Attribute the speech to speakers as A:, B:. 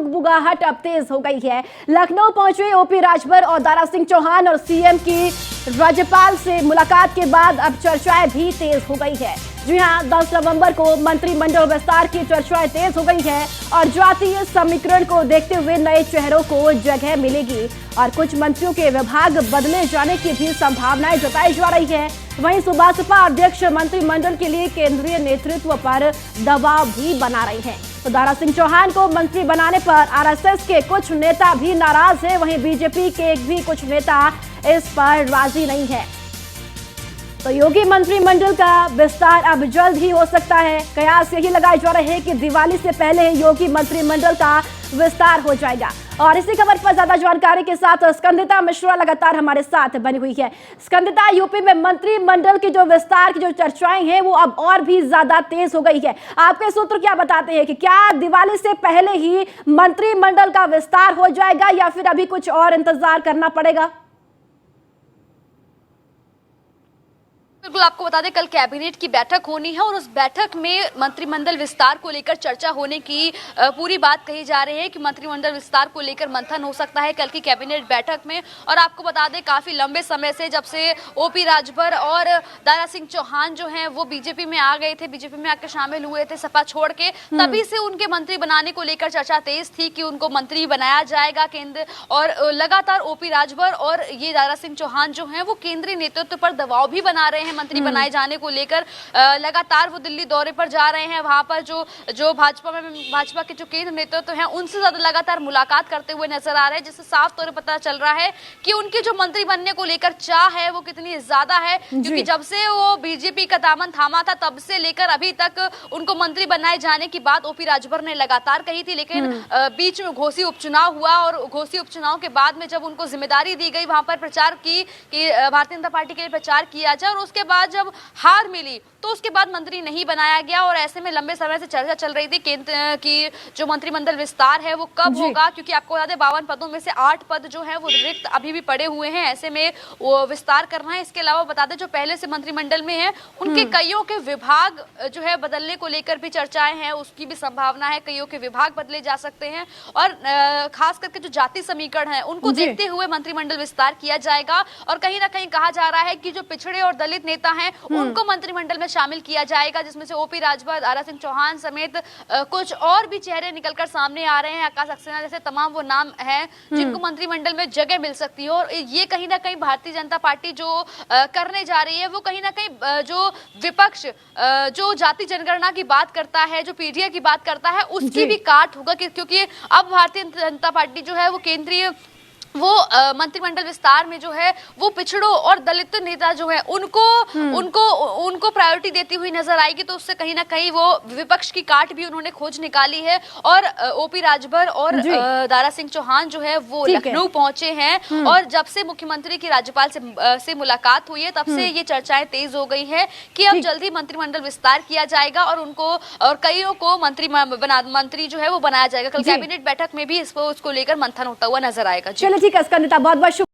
A: सुगबुगाहट अब तेज हो गई है। लखनऊ पहुंचे ओपी राजभर और दारा सिंह चौहान और सीएम की राज्यपाल से मुलाकात के बाद अब चर्चाएं भी तेज हो गई है। जी हां, 10 नवंबर को मंत्रिमंडल विस्तार की चर्चाएं तेज हो गई है और जातीय समीकरण को देखते हुए नए चेहरों को जगह मिलेगी और कुछ मंत्रियों के विभाग बदले जाने की भी संभावनाएं जताई जा रही है। वहीं सुभाषपा अध्यक्ष मंत्रिमंडल के लिए केंद्रीय नेतृत्व पर दबाव भी बना रही हैं। तो दारा सिंह चौहान को मंत्री बनाने पर आरएसएस के कुछ नेता भी नाराज हैं, वहीं बीजेपी के भी कुछ नेता इस पर राजी नहीं है। तो योगी मंत्रिमंडल का विस्तार अब जल्द ही हो सकता है। कयास यही लगाए जा रहे हैं कि दिवाली से पहले योगी मंत्रिमंडल का विस्तार हो जाएगा। और इसी खबर पर ज्यादा जानकारी के साथ स्कंदिता मिश्रा लगातार हमारे साथ बनी हुई है। स्कंदिता, यूपी में मंत्रिमंडल की जो विस्तार की जो चर्चाएं हैं वो अब और भी ज्यादा तेज हो गई है। आपके सूत्र क्या बताते हैं कि क्या दिवाली से पहले ही मंत्रिमंडल का विस्तार हो जाएगा या फिर अभी कुछ और इंतजार करना पड़ेगा?
B: बिल्कुल, आपको बता दें कल कैबिनेट की बैठक होनी है और उस बैठक में मंत्रिमंडल विस्तार को लेकर चर्चा होने की पूरी बात कही जा रही है कि मंत्रिमंडल विस्तार को लेकर मंथन हो सकता है कल की कैबिनेट बैठक में। और आपको बता दें काफी लंबे समय से जब से ओपी राजभर और दारा सिंह चौहान जो हैं वो बीजेपी में आ गए थे, बीजेपी में आकर शामिल हुए थे सपा छोड़ के, तभी से उनके मंत्री बनाने को लेकर चर्चा तेज थी कि उनको मंत्री बनाया जाएगा केंद्र। और लगातार ओपी राजभर और ये दारा सिंह चौहान जो है वो केंद्रीय नेतृत्व पर दबाव भी बना रहे हैं मंत्री बनाए जाने को लेकर। लगातार वो दिल्ली दौरे पर जा रहे हैं, वहां पर जो भाजपा के जो केंद्र नेतृत्व हैं उनसे ज्यादा लगातार मुलाकात करते हुए नजर आ रहे हैं, जिससे साफ तौर पर पता चल रहा है कि उनके जो मंत्री बनने को लेकर चाह है वो कितनी ज्यादा है। क्योंकि जब से वो बीजेपी का दामन थामा था तब से लेकर अभी तक उनको मंत्री बनाए जाने की बात ओपी राजभर ने लगातार कही थी, लेकिन बीच में घोसी उपचुनाव हुआ और घोसी उपचुनाव के बाद में जब उनको जिम्मेदारी दी गई वहां पर प्रचार की कि भारतीय जनता पार्टी के लिए प्रचार किया जाए, और उसके बाद जब हार मिली तो उसके बाद मंत्री नहीं बनाया गया। और ऐसे में लंबे समय से चर्चा चल रही थी केंद्र की जो मंत्रिमंडल विस्तार है वो कब होगा, क्योंकि आपको बता दें 52 पदों में से 8 पद जो है वो रिक्त अभी भी पड़े हुए हैं, ऐसे में वो विस्तार करना है। इसके अलावा बता दें जो पहले से मंत्रिमंडल में है उनके कईयों के विभाग जो है बदलने को लेकर भी चर्चाएं हैं, उसकी भी संभावना है, कईयों के विभाग बदले जा सकते हैं। और खास करके जो जाति समीकरण है उनको देखते हुए मंत्रिमंडल विस्तार किया जाएगा। और कहीं ना कहीं कहा जा रहा है कि जो पिछड़े और दलित नेता हैं उनको मंत्रिमंडल में शामिल किया जाएगा, जिसमें से ओपी राजभर, दारा सिंह चौहान समेत कुछ और भी चेहरे निकलकर सामने आ रहे हैं। आकाश सक्सेना जैसे तमाम वो नाम हैं जिनको मंत्रिमंडल में जगह मिल सकती है। और ये कहीं ना कहीं भारतीय जनता पार्टी जो करने जा रही है वो कहीं ना कहीं जो विपक्ष जो जाति जनगणना की बात करता है, जो पीडीए की बात करता है, उसकी भी काट होगा, क्योंकि अब भारतीय जनता पार्टी जो है वो केंद्रीय वो मंत्रिमंडल विस्तार में जो है वो पिछड़ों और दलित नेता जो है उनको प्रायोरिटी देती हुई नजर आएगी। तो उससे कहीं ना कहीं वो विपक्ष की काट भी उन्होंने खोज निकाली है। और ओपी राजभर और दारा सिंह चौहान जो है वो लखनऊ पहुंचे हैं और जब से मुख्यमंत्री की राज्यपाल से मुलाकात हुई है तब से ये चर्चाएं तेज हो गई है कि अब जल्दी मंत्रिमंडल विस्तार किया जाएगा और उनको और कईयों को मंत्री जो है वो बनाया जाएगा। कल कैबिनेट बैठक में भी उसको लेकर मंथन होता हुआ नजर आएगा।
A: ठीक है स्कंदिता, बहुत बहुत